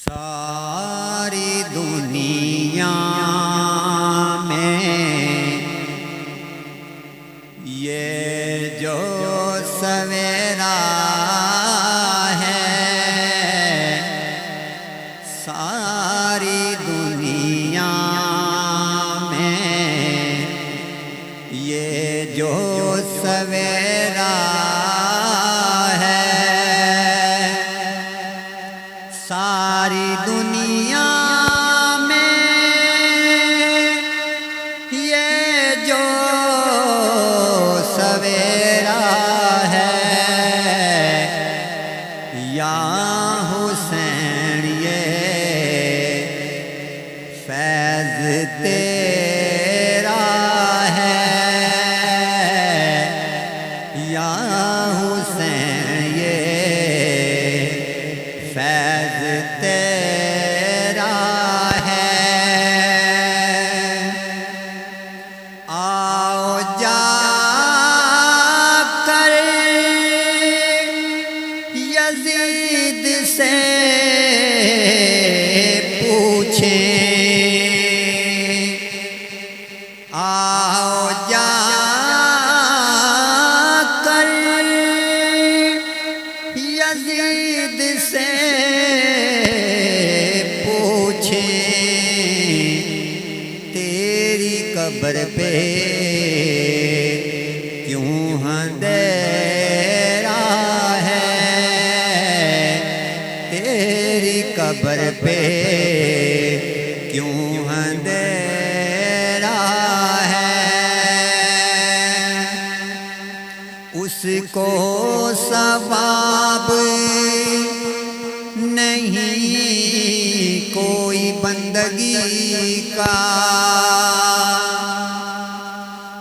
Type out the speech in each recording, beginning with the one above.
ساری دنیا میں یہ جو سویرا ہے، ساری دنیا میں یہ جو سویرا ہے، ساری دنیا میں یہ جو سویرا ہے، یا حسین یہ فیض تیرا ہے، یا حسین یہ فیض تیرا ہے۔ آؤ جا کر یزید سے پوچھیں، آؤ جا کر یزید سے تیری قبر پہ کیوں اندھیرا ہے، تیری قبر پہ کیوں اندھیرا ہے۔ اس کو ثواب نہیں کوئی بندگی کا،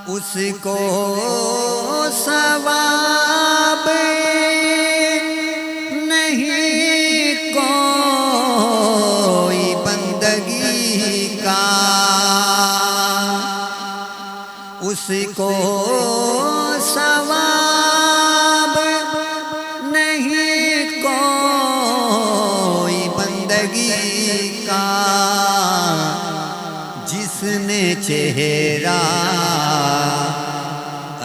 اس کو ثواب نہیں کوئی بندگی کا، اس کو ثواب نہیں کوئی بندگی کا، جس نے چہرہ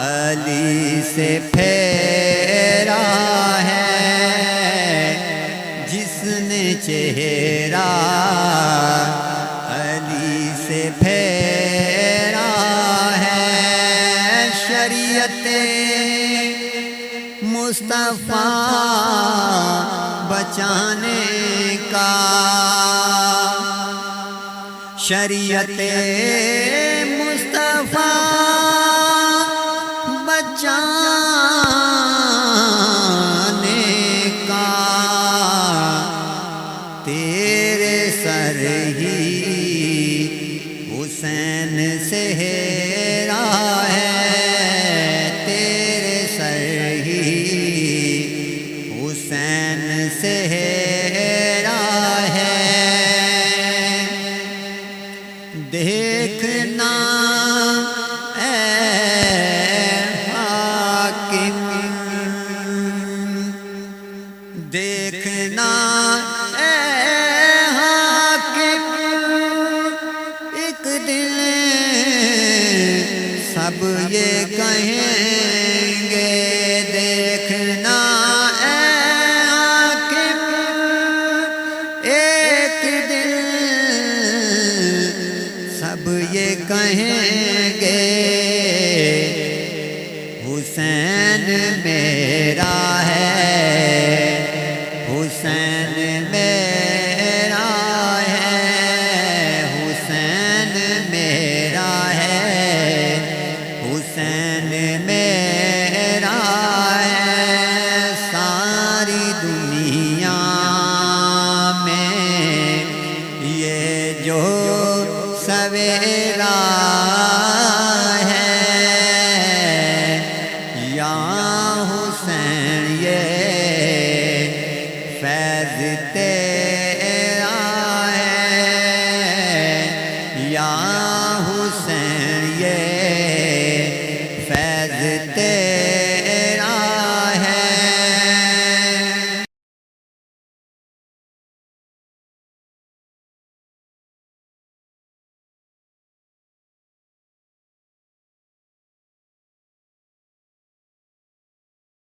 علی سے پھیرا ہے، جس نے چہرہ علی سے پھیرا ہے، شریعت مصطفیٰ بچانے کا، شریعت مصطفیٰ بچانے کا، تیرے سر ہی حسین سہرا ہے، تیرے سر ہی حسین سہرا ہے۔ دیکھنا اے حاکم، دیکھنا اے حاکم، ایک دن سب یہ کہیں گے، دیکھنا اے حاکم، ایک دن سب یہ کہیں گے، حسین میرا ہے، حسین میرا ہے، حسین میرا ہے، حسین میرا ہے، ساری دنیا میں یہ جو سویرا ہے، یا حسین یہ فیض تیرا